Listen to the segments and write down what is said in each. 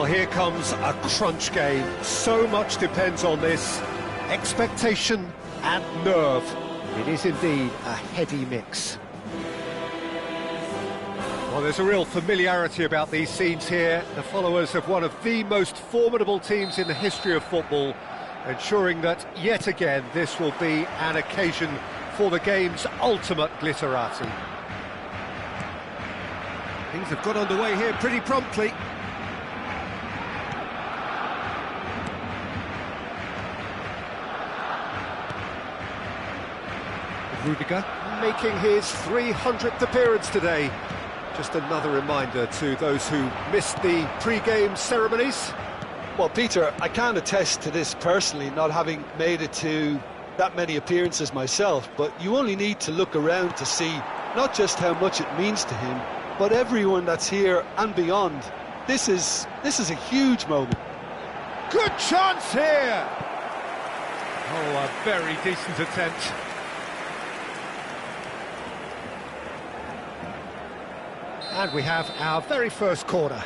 here comes a crunch game. So much depends on this. Expectation and nerve. It is indeed a heady mix. Well, there's a real familiarity about these scenes here. The followers of one of the most formidable teams in the history of football, ensuring that, yet again, this will be an occasion for the game's ultimate glitterati. Things have got underway here pretty promptly. Rudiger making his 300th appearance today. Just another reminder to those who missed the pre-game ceremonies. Well, Peter, I can't attest to this personally, not having made it to that many appearances myself, but you only need to look around to see not just how much it means to him, but everyone that's here and beyond. This is a huge moment. Good chance here! Oh, a very decent attempt. And we have our very first corner.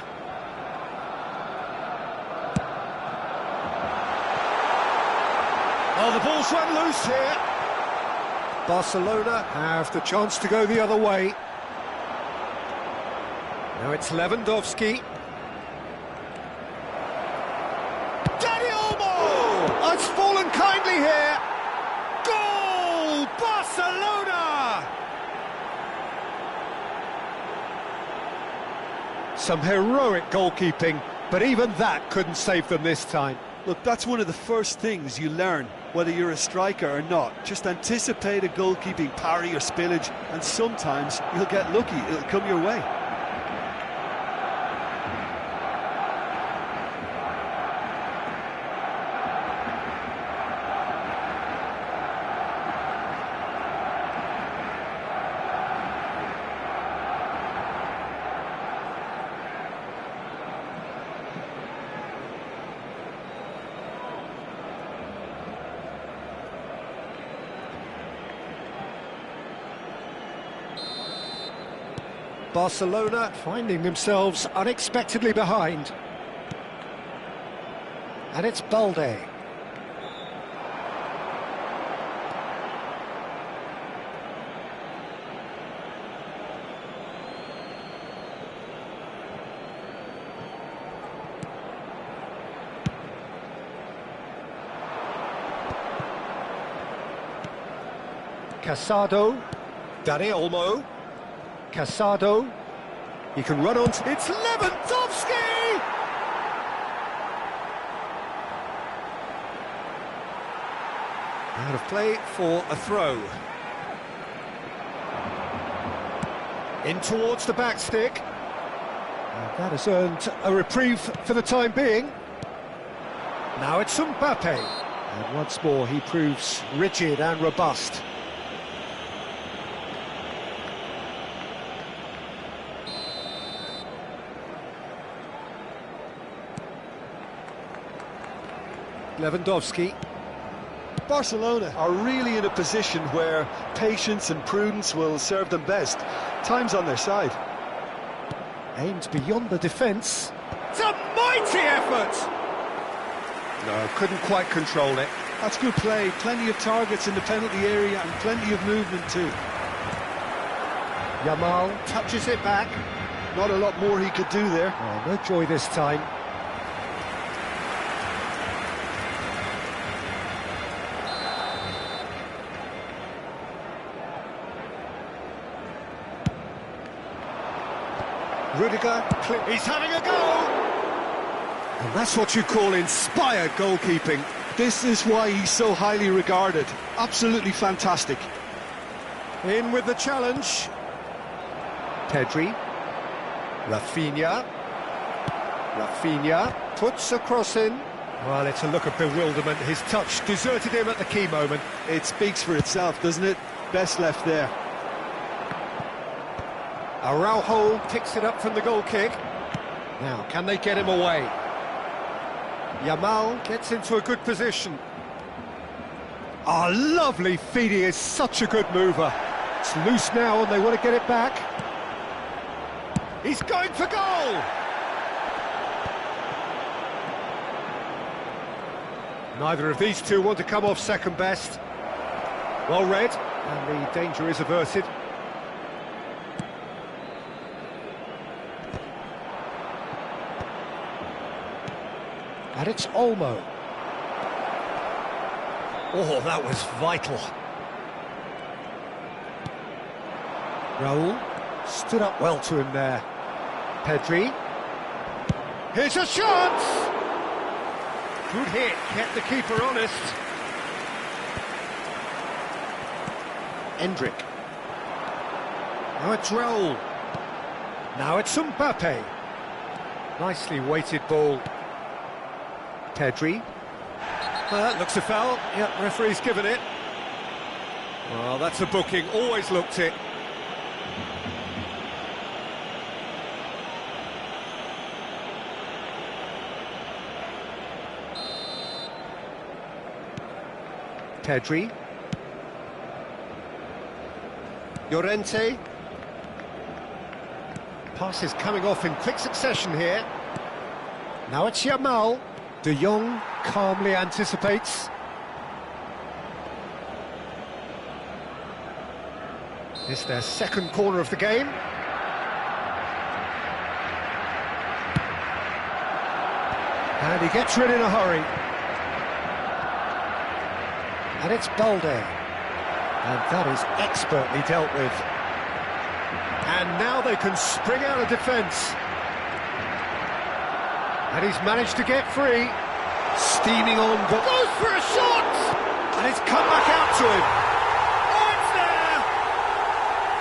Oh, the ball's run loose here. Barcelona have the chance to go the other way. Now it's Lewandowski. Dani Olmo! Oh, it's fallen kindly here. Goal! Barcelona! Some heroic goalkeeping, but even that couldn't save them this time. Look, that's one of the first things you learn, whether you're a striker or not. Just anticipate a goalkeeping parry or spillage, and sometimes you'll get lucky, it'll come your way. Barcelona finding themselves unexpectedly behind. And it's Balde. Casado. Dani Olmo. Casado, he can run on. It's Lewandowski! Out of play for a throw. In towards the back stick. And that has earned a reprieve for the time being. Now it's Mbappe. And once more he proves rigid and robust. Lewandowski. Barcelona are really in a position where patience and prudence will serve them best. Time's on their side. Aimed beyond the defence. It's a mighty effort! No, couldn't quite control it. That's good play. Plenty of targets in the penalty area and plenty of movement too. Yamal touches it back. Not a lot more he could do there. Oh, no joy this time. Rudiger, he's having a go! And that's what you call inspired goalkeeping. This is why he's so highly regarded. Absolutely fantastic. In with the challenge. Pedri. Rafinha. Rafinha puts a cross in. Well, it's a look of bewilderment. His touch deserted him at the key moment. It speaks for itself, doesn't it? Best left there. Araujo picks it up from the goal kick. Now, can they get him away? Yamal gets into a good position. Oh, lovely feed. He is such a good mover. It's loose now and they want to get it back. He's going for goal! Neither of these two want to come off second best. Well read, and the danger is averted. And it's Olmo. Oh, that was vital. Raul stood up well to him there. Pedri. Here's a chance! Good hit, kept the keeper honest. Endrick. Now it's Raul. Now it's Mbappe. Nicely weighted ball. Pedri. Well, that looks a foul. Yep, referee's given it. Well, that's a booking, always looked it. Pedri. Llorente. Pass is coming off in quick succession here. Now it's Yamal. De Jong calmly anticipates. It's their second corner of the game. And he gets rid in a hurry. And it's Balde. And that is expertly dealt with. And now they can spring out of defence. And he's managed to get free. Steaming on, but goes for a shot! And it's come back out to him. Oh, it's there!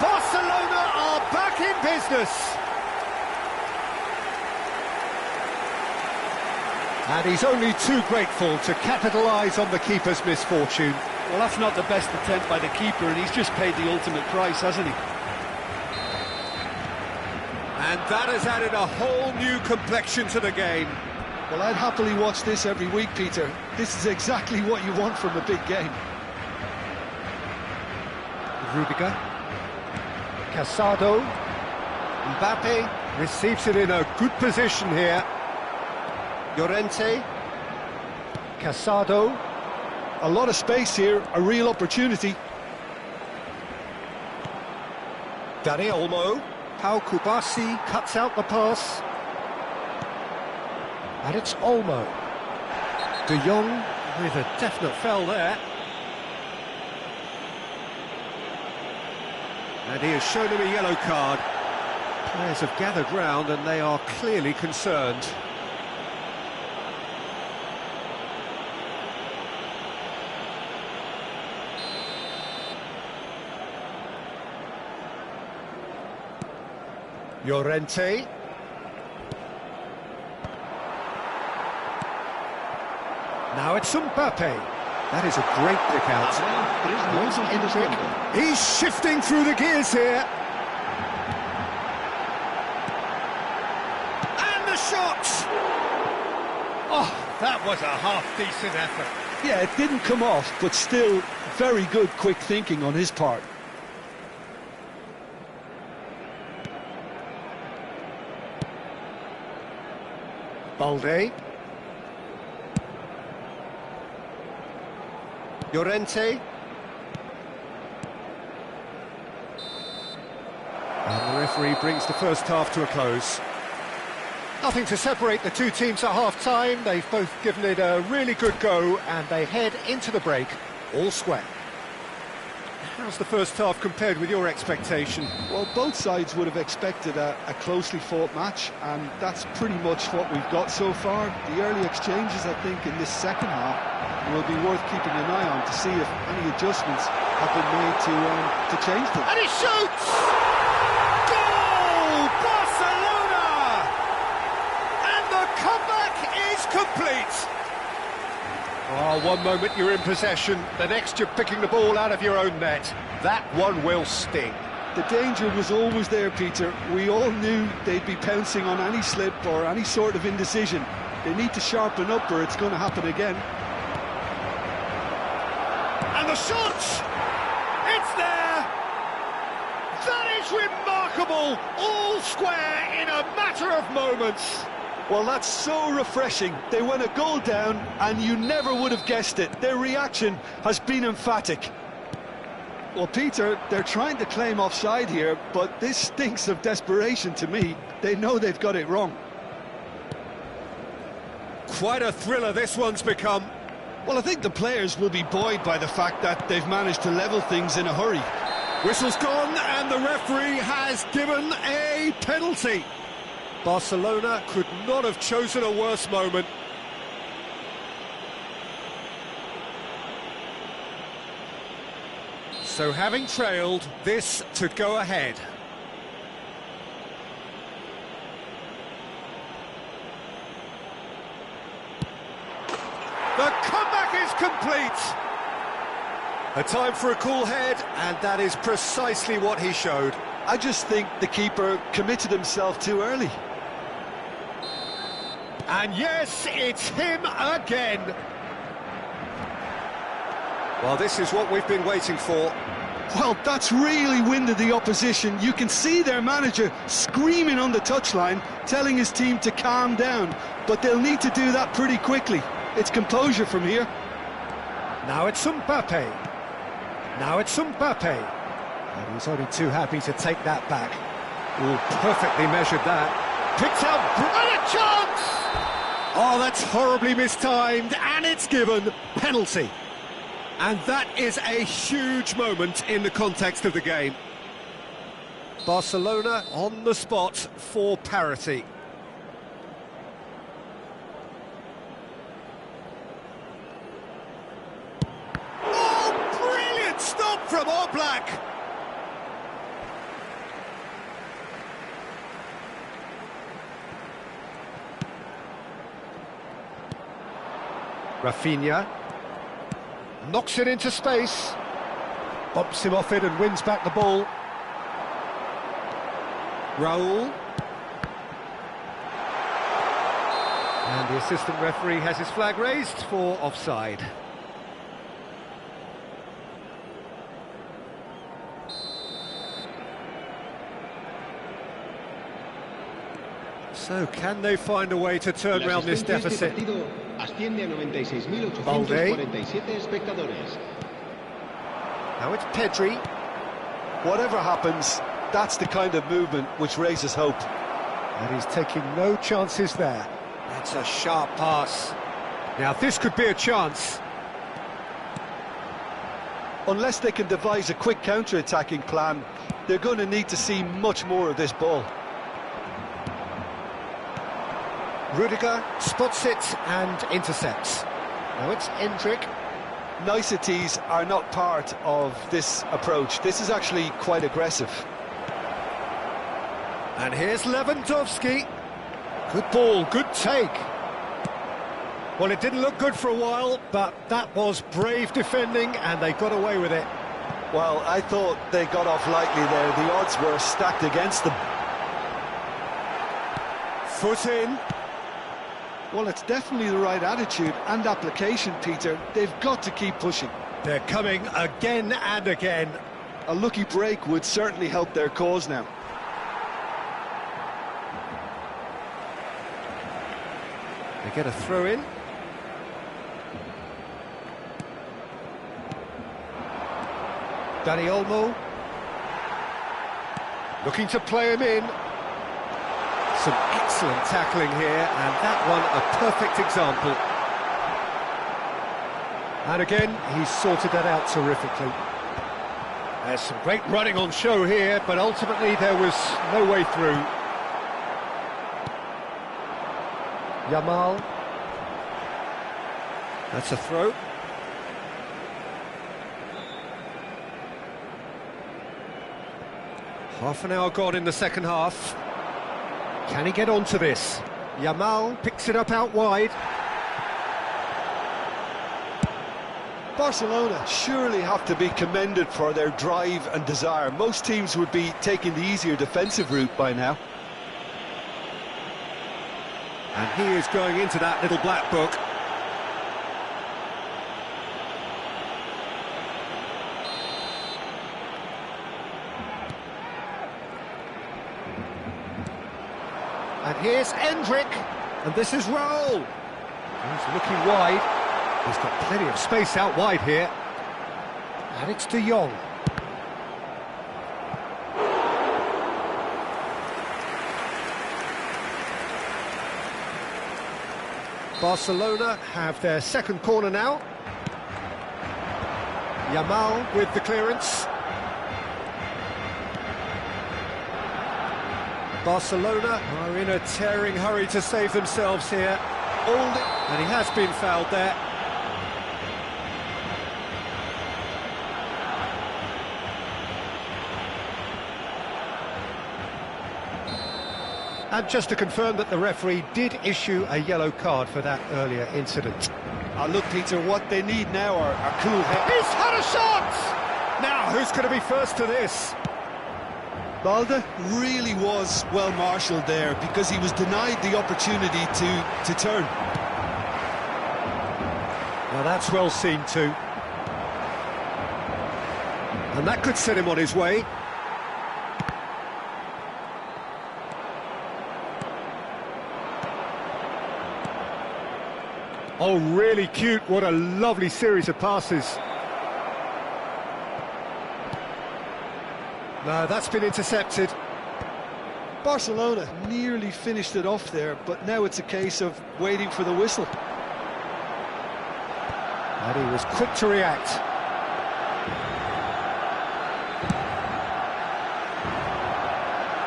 Barcelona are back in business. And he's only too grateful to capitalise on the keeper's misfortune. Well, that's not the best attempt by the keeper, and he's just paid the ultimate price, hasn't he? And that has added a whole new complexion to the game. Well, I'd happily watch this every week, Peter. This is exactly what you want from a big game. Rudiger. Casado. Mbappe receives it in a good position here. Llorente. Casado. A lot of space here, a real opportunity. Dani Olmo. How Kubasi cuts out the pass. And it's Olmo. De Jong with a definite foul there. And he has shown him a yellow card. Players have gathered round and they are clearly concerned. Llorente. Now it's Mbappe. That is a great pick out. He's shifting through the gears here. And the shot! Oh, that was a half-decent effort. Yeah, it didn't come off, but still very good quick thinking on his part. Balde. Llorente. And the referee brings the first half to a close. Nothing to separate the two teams at half-time. They've both given it a really good go and they head into the break all square. How's the first half compared with your expectation? Well, both sides would have expected a closely fought match, and that's pretty much what we've got so far. The early exchanges, I think, in this second half will be worth keeping an eye on to see if any adjustments have been made to change them. And he shoots! Goal! Barcelona! And the comeback is complete! Oh, one moment you're in possession, the next you're picking the ball out of your own net. That one will sting. The danger was always there, Peter. We all knew they'd be pouncing on any slip or any sort of indecision. They need to sharpen up or it's going to happen again. And the shot! It's there! That is remarkable! All square in a matter of moments. Well, that's so refreshing. They went a goal down and you never would have guessed it. Their reaction has been emphatic. Well, Peter, they're trying to claim offside here, but this stinks of desperation to me. They know they've got it wrong. Quite a thriller this one's become. Well, I think the players will be buoyed by the fact that they've managed to level things in a hurry. Whistle's gone and the referee has given a penalty. Barcelona could not have chosen a worse moment. So having trailed, this to go ahead. The comeback is complete. A time for a cool head, and that is precisely what he showed. I just think the keeper committed himself too early. And yes, it's him again. Well, this is what we've been waiting for. Well, that's really winded the opposition. You can see their manager screaming on the touchline, telling his team to calm down. But they'll need to do that pretty quickly. It's composure from here. Now it's Mbappe. Now it's Mbappe. And he's only too happy to take that back. Ooh, perfectly measured that. Picks out, brilliant chance! Oh, that's horribly mistimed, and it's given penalty. And that is a huge moment in the context of the game. Barcelona on the spot for parity. Oh, brilliant stop from Oblak! Rafinha knocks it into space, bumps him off it and wins back the ball. Raul. And the assistant referee has his flag raised for offside. So, can they find a way to turn around this deficit? Balde. Now it's Pedri. Whatever happens, that's the kind of movement which raises hope. And he's taking no chances there. That's a sharp pass. Now this could be a chance. Unless they can devise a quick counter-attacking plan, they're going to need to see much more of this ball. Rudiger spots it and intercepts. Now it's Endrick. Niceties are not part of this approach. This is actually quite aggressive. And here's Lewandowski. Good ball, good take. Well, it didn't look good for a while, but that was brave defending and they got away with it. Well, I thought they got off lightly there. The odds were stacked against them. Foot in. Well, it's definitely the right attitude and application, Peter. They've got to keep pushing. They're coming again and again. A lucky break would certainly help their cause now. They get a throw in. Dani Olmo. Looking to play him in. Some excellent tackling here, and that one a perfect example. And again, he's sorted that out terrifically. There's some great running on show here, but ultimately there was no way through. Yamal. That's a throw. Half an hour gone in the second half. Can he get onto this? Yamal picks it up out wide. Barcelona surely have to be commended for their drive and desire. Most teams would be taking the easier defensive route by now. And he is going into that little black book. And here's Endrick. And this is Raul. He's looking wide. He's got plenty of space out wide here. And it's De Jong. Barcelona have their second corner now. Yamal with the clearance. Barcelona are in a tearing hurry to save themselves here. And he has been fouled there. And just to confirm that the referee did issue a yellow card for that earlier incident. Look, Peter, what they need now are cool heads. He's had a shot! Now, who's going to be first to this? Balde really was well marshalled there because he was denied the opportunity to turn. Well, that's well seen too. And that could set him on his way. Oh, really cute. What a lovely series of passes. No, that's been intercepted. Barcelona nearly finished it off there, but now it's a case of waiting for the whistle. And he was quick to react.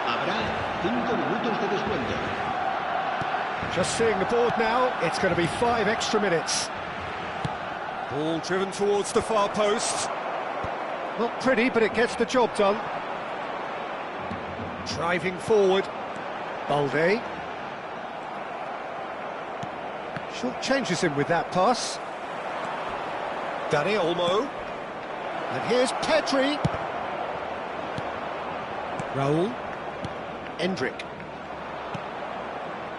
Habrá 5 minutos de descuento. Just seeing the board now, it's going to be 5 extra minutes. Ball driven towards the far post. Not pretty, but it gets the job done. Driving forward. Balde. Short changes him with that pass. Dani Olmo. And here's Pedri. Raul. Endrick.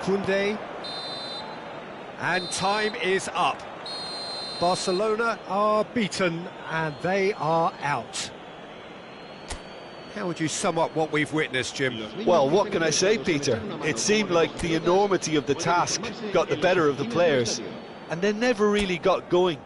Koundé. And time is up. Barcelona are beaten and they are out. How would you sum up what we've witnessed, Jim? Well, what can I say, Peter? It seemed like the enormity of the task got the better of the players, and they never really got going.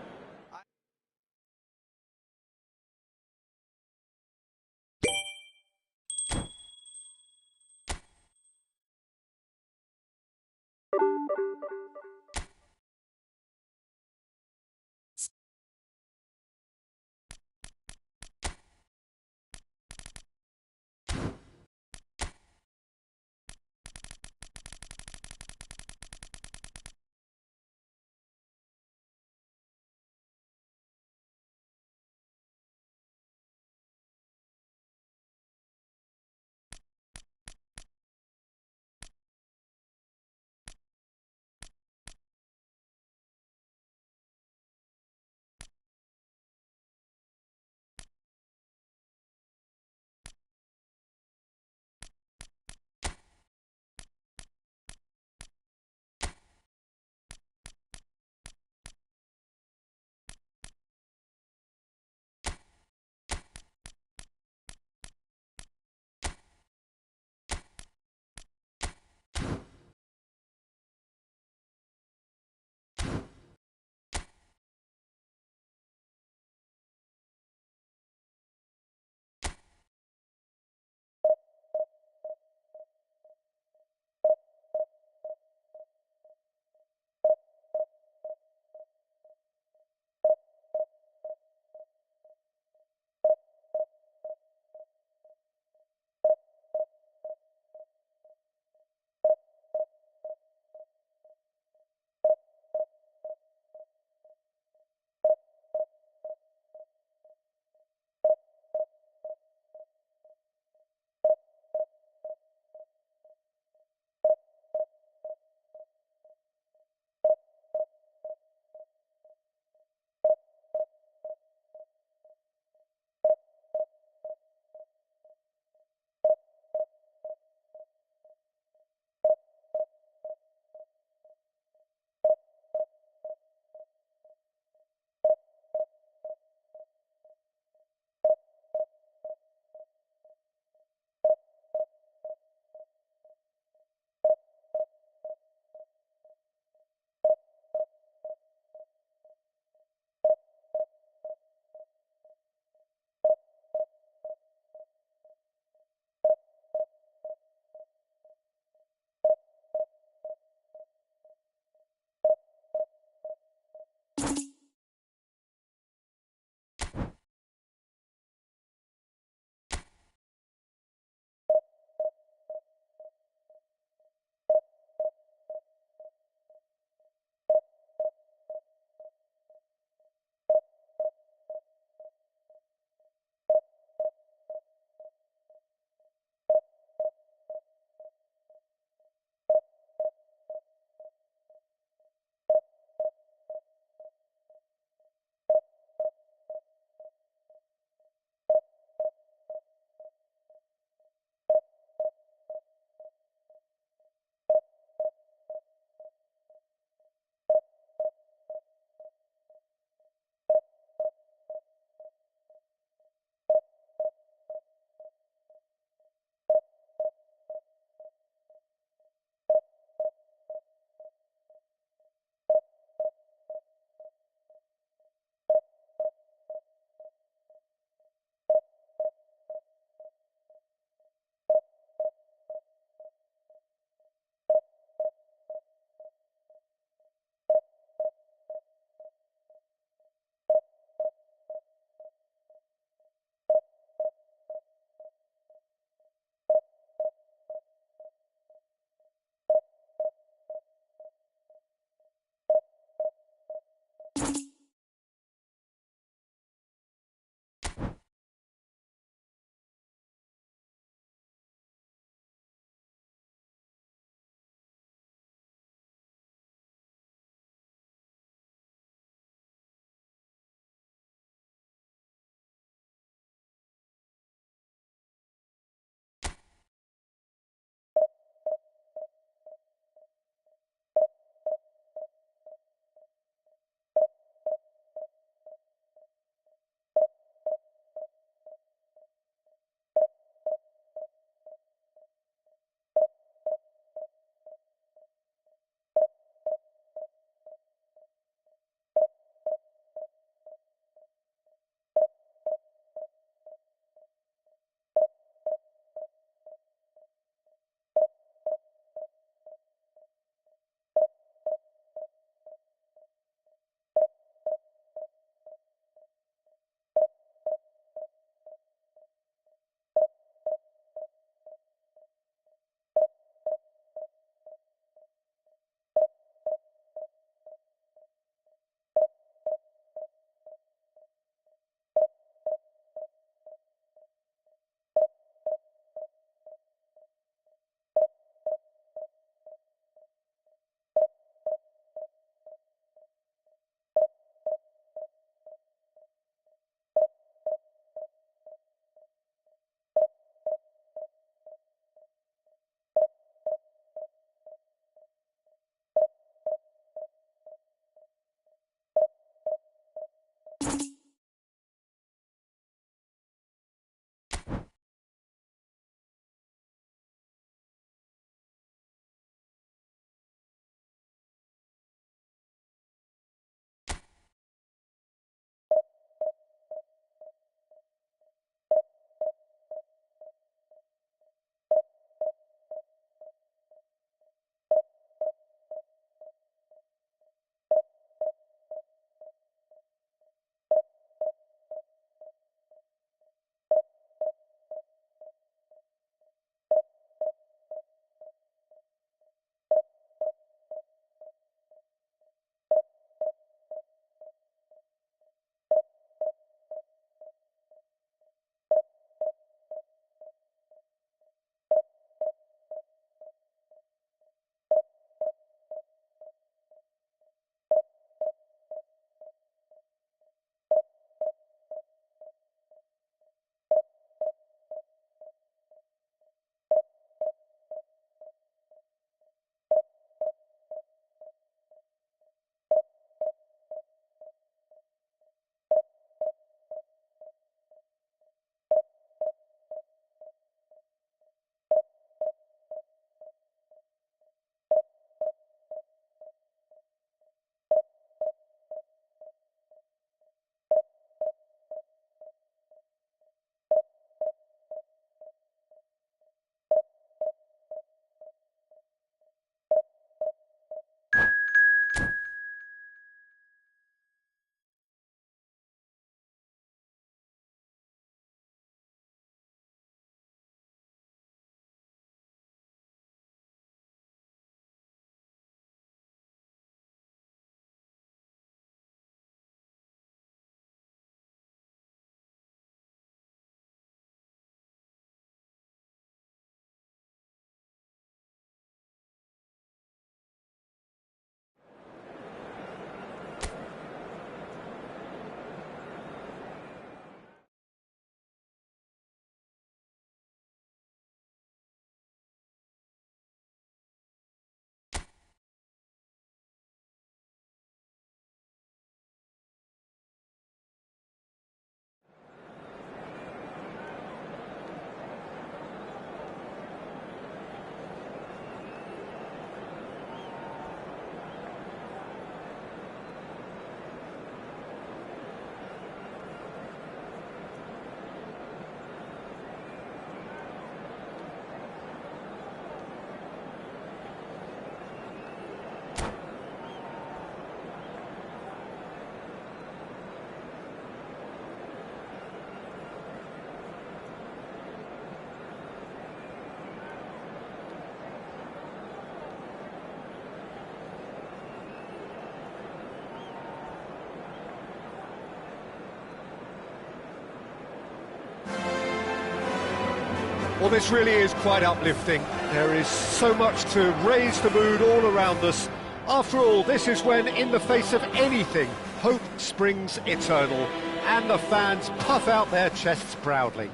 Well, this really is quite uplifting. There is so much to raise the mood all around us. After all, this is when, in the face of anything, hope springs eternal, and the fans puff out their chests proudly.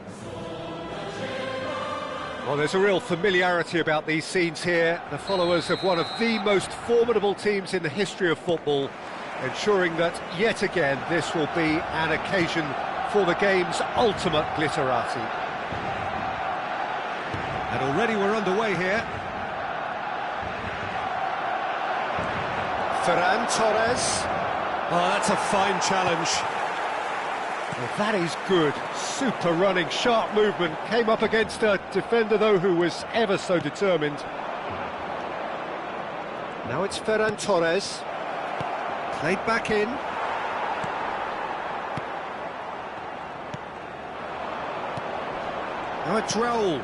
Well, there's a real familiarity about these scenes here. The followers of one of the most formidable teams in the history of football, ensuring that, yet again, this will be an occasion for the game's ultimate glitterati. And already we're underway here. Ferran Torres. Oh, that's a fine challenge. Well, that is good. Super running, sharp movement. Came up against a defender, though, who was ever so determined. Now it's Ferran Torres. Played back in. Now it's Raul.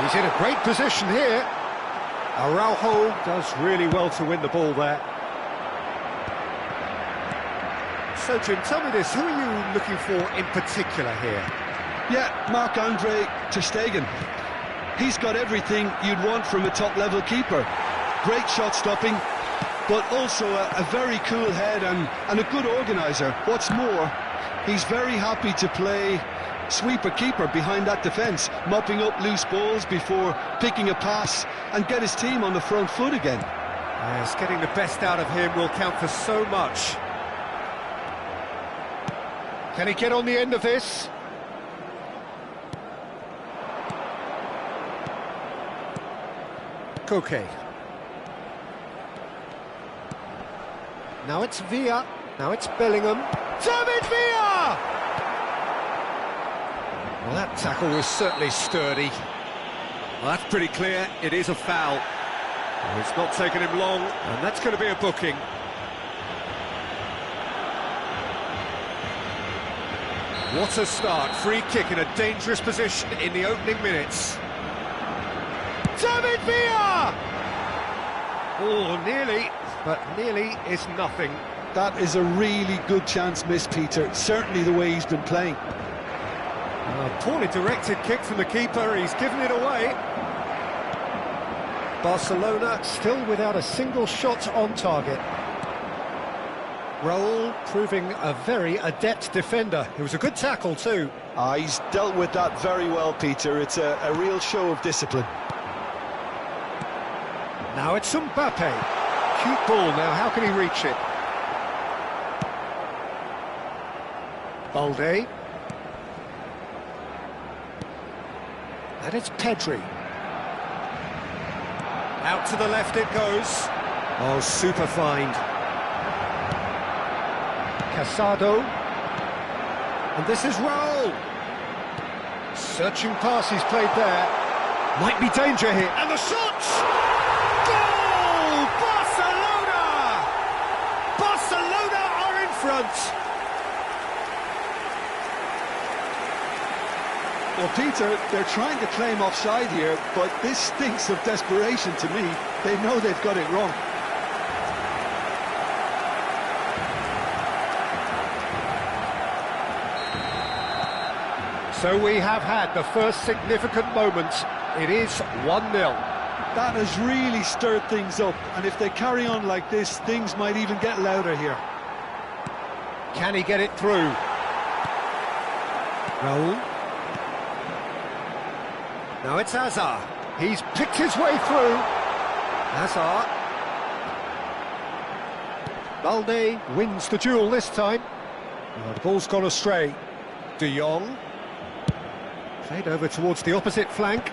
He's in a great position here. Araujo does really well to win the ball there. So, Jim, tell me this, who are you looking for in particular here? Yeah, Marc-Andre ter Stegen. He's got everything you'd want from a top-level keeper. Great shot stopping, but also a very cool head and a good organiser. What's more, he's very happy to play sweeper-keeper behind that defence, mopping up loose balls before picking a pass and get his team on the front foot again. Yes, getting the best out of him will count for so much. Can he get on the end of this? Koke. Now it's Villa. Now it's Bellingham. David Villa! Well, that tackle was certainly sturdy. Well, that's pretty clear. It is a foul. Well, it's not taken him long, and that's going to be a booking. What a start. Free kick in a dangerous position in the opening minutes. David Villa! Oh, nearly, but nearly is nothing. That is a really good chance missed, Peter. Certainly the way he's been playing. A poorly directed kick from the keeper. He's given it away. Barcelona still without a single shot on target. Raul proving a very adept defender. It was a good tackle too. He's dealt with that very well, Peter. It's a real show of discipline. Now it's Mbappe. Cute ball now, how can he reach it? Balde. And it's Pedri. Out to the left it goes. Oh, super find. Casado. And this is Raul. Searching pass he's played there. Might be danger here. And the shot! Goal! Barcelona! Barcelona are in front. Well, Peter, they're trying to claim offside here, but this stinks of desperation to me. They know they've got it wrong. So we have had the first significant moment. It is 1-0. That has really stirred things up, and if they carry on like this, things might even get louder here. Can he get it through? Raul. Now it's Hazard. He's picked his way through. Hazard. Balde wins the duel this time. Oh, the ball's gone astray. De Jong. Played over towards the opposite flank.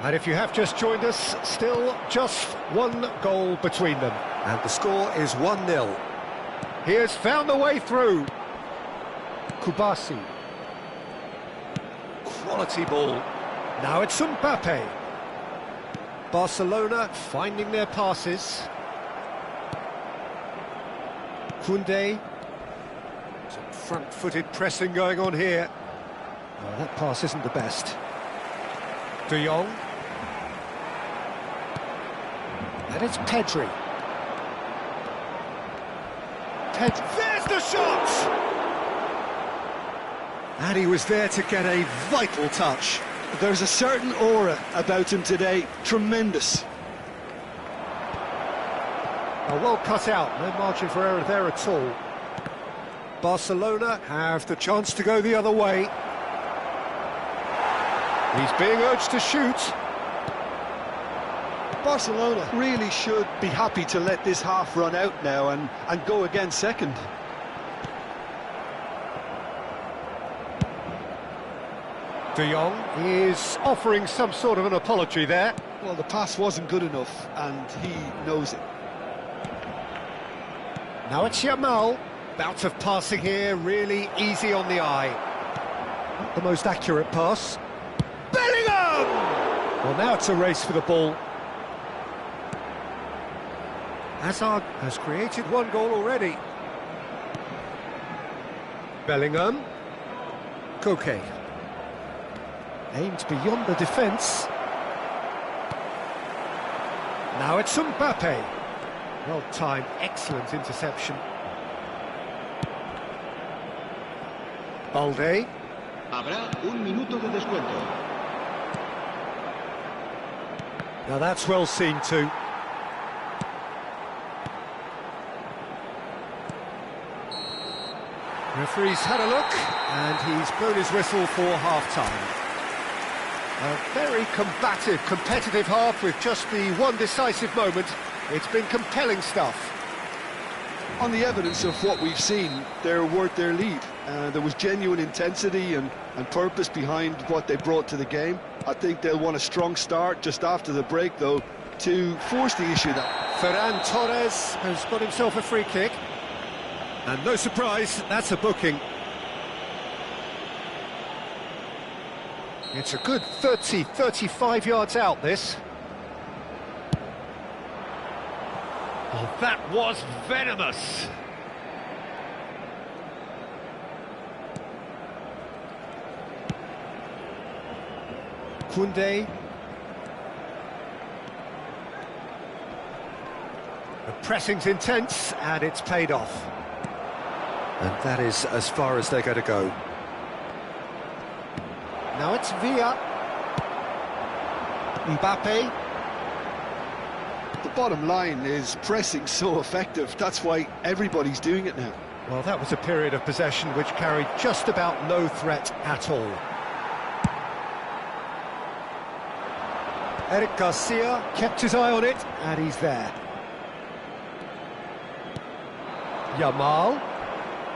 And if you have just joined us, still just one goal between them. And the score is 1-0. He has found the way through. Kubasi. Quality ball. Now it's Mbappe. Barcelona finding their passes. Koundé. Some front-footed pressing going on here. Oh, that pass isn't the best. De Jong. And it's Pedri. There's the shot! And he was there to get a vital touch. There's a certain aura about him today, tremendous. Well cut out, no margin for error there at all. Barcelona have the chance to go the other way. He's being urged to shoot. Barcelona really should be happy to let this half run out now and go again second. De Jong is offering some sort of an apology there. Well, the pass wasn't good enough, and he knows it. Now it's Yamal. Bout of passing here, really easy on the eye. Not the most accurate pass. Bellingham! Well, now it's a race for the ball. Hazard has created one goal already. Bellingham. Koke. Aimed beyond the defence. Now it's Mbappe. Well timed, excellent interception. Balde. Habrá un minuto de descuento. Now that's well seen too. Referee's had a look, and he's blown his whistle for half-time. A very combative, competitive half with just the one decisive moment. It's been compelling stuff. On the evidence of what we've seen, they're worth their lead. There was genuine intensity and purpose behind what they brought to the game. I think they'll want a strong start just after the break, though, to force the issue that. Ferran Torres has got himself a free kick. And no surprise, that's a booking. It's a good 30, 35 yards out, this. Oh, that was venomous. Koundé. The pressing's intense, and it's paid off. And that is as far as they're going to go. Now it's Villa. Mbappe. The bottom line is pressing so effective. That's why everybody's doing it now. Well, that was a period of possession which carried just about no threat at all. Eric Garcia kept his eye on it, and he's there. Yamal.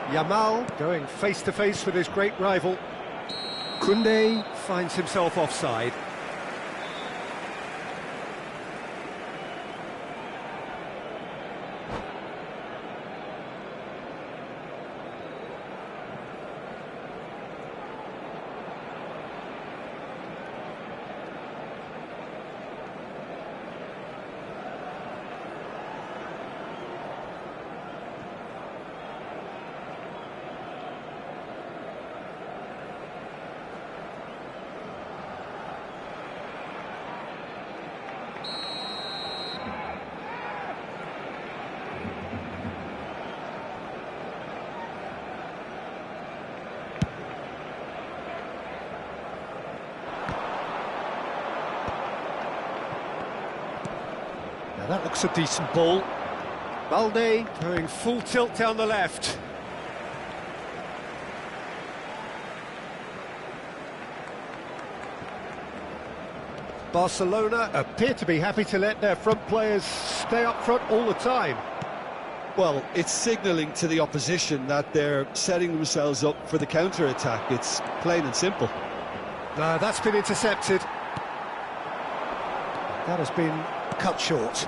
Yamal going face-to-face with his great rival. Koundé finds himself offside. That looks a decent ball. Balde going full tilt down the left. Barcelona appear to be happy to let their front players stay up front all the time. Well, it's signalling to the opposition that they're setting themselves up for the counter-attack. It's plain and simple. That's been intercepted. That has been cut short.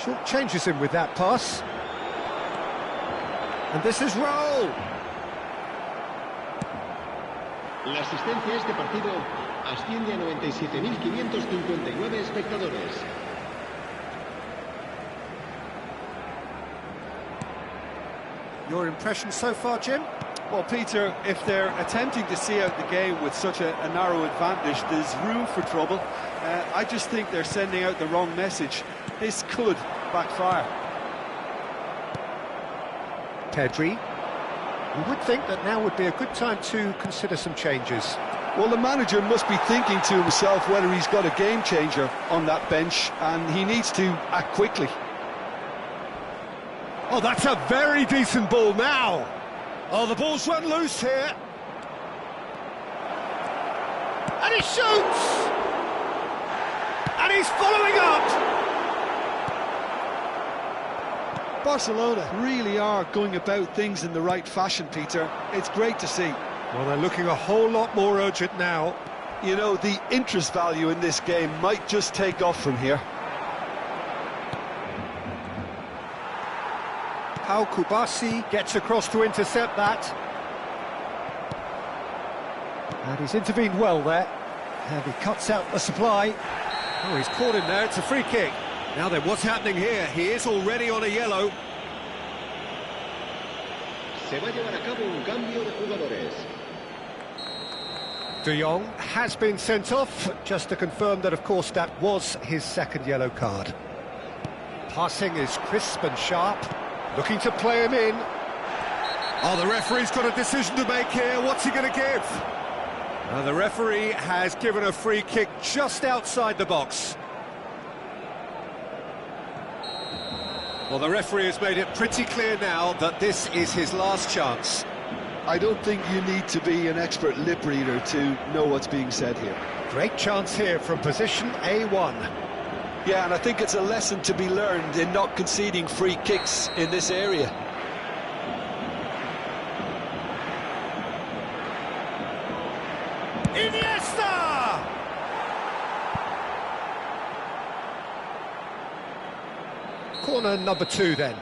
Short changes him with that pass. And this is Raúl. La asistencia a este partido asciende a 97.559 espectadores. Your impression so far, Jim? Well, Peter, if they're attempting to see out the game with such a narrow advantage, there's room for trouble. I just think they're sending out the wrong message. This could backfire. Pedri. You would think that now would be a good time to consider some changes. Well, the manager must be thinking to himself whether he's got a game changer on that bench, and he needs to act quickly. Oh, that's a very decent ball now. Oh, the ball's run loose here. And he shoots! And he's following up! Barcelona really are going about things in the right fashion, Peter. It's great to see. Well, they're looking a whole lot more urgent now. You know, the interest value in this game might just take off from here. Pau Kubasi gets across to intercept that. And he's intervened well there. And he cuts out the supply. Oh, he's caught him there, it's a free kick. Now then, what's happening here? He is already on a yellow. Se va a llevar a cabo un cambio de jugadores. De Jong has been sent off, just to confirm that, of course, that was his second yellow card. Passing is crisp and sharp, looking to play him in. Oh, the referee's got a decision to make here. What's he going to give? The referee has given a free kick just outside the box. Well, the referee has made it pretty clear now that this is his last chance. I don't think you need to be an expert lip reader to know what's being said here. Great chance here from position A1. Yeah, and I think it's a lesson to be learned in not conceding free kicks in this area. Iniesta! Corner number 2 then.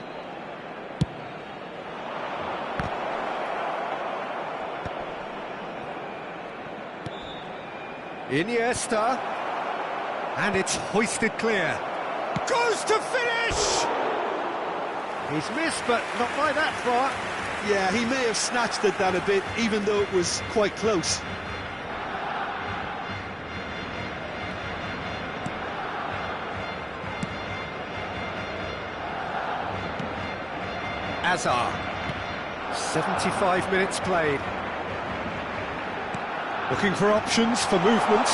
Iniesta, and it's hoisted clear. Goes to finish! He's missed, but not by that far. Yeah, he may have snatched at that a bit, even though it was quite close. Hazard. 75 minutes played. Looking for options for movement.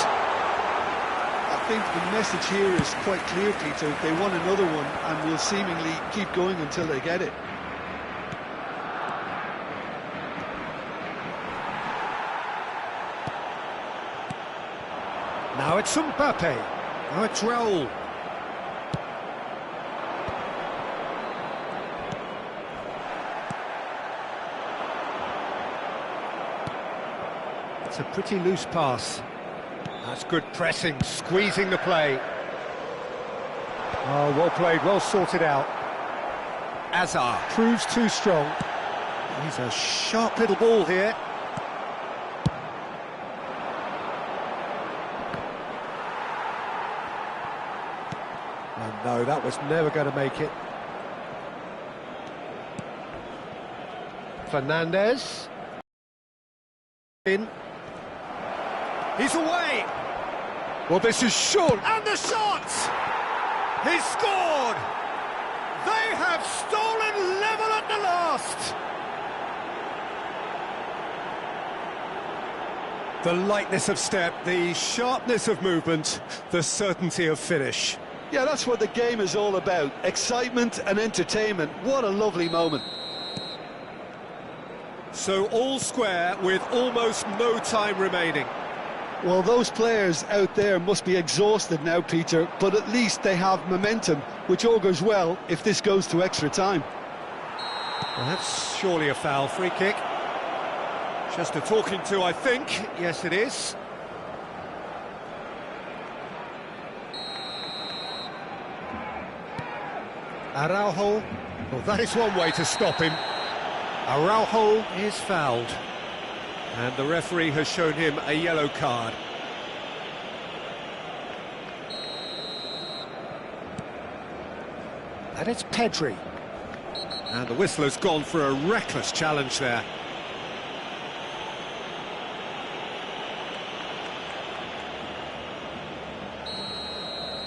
I think the message here is quite clear, Peter. They want another one and will seemingly keep going until they get it. Now it's Mbappe. Now it's Raul. It's a pretty loose pass. That's good pressing, squeezing the play. Oh, well played, well sorted out. Hazard proves too strong. He's a sharp little ball here. Oh no, that was never going to make it. Fernandez. In. He's away! Well, this is short. And the shot! He's scored! They have stolen level at the last! The lightness of step, the sharpness of movement, the certainty of finish. Yeah, that's what the game is all about. Excitement and entertainment. What a lovely moment. So all square with almost no time remaining. Well, those players out there must be exhausted now, Peter, but at least they have momentum, which augurs well if this goes to extra time. Well, that's surely a foul. Free kick. Just a talking to, I think. Yes, it is. Araujo. Well, that is one way to stop him. Araujo is fouled. And the referee has shown him a yellow card. And it's Pedri. And the whistler's gone for a reckless challenge there.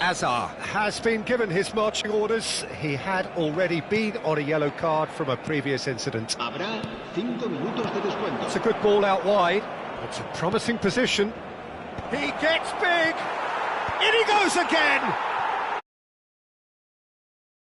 Azar has been given his marching orders. He had already been on a yellow card from a previous incident. Habrá 5 minutos de descuento. It's a good ball out wide. It's a promising position. He gets big. In he goes again.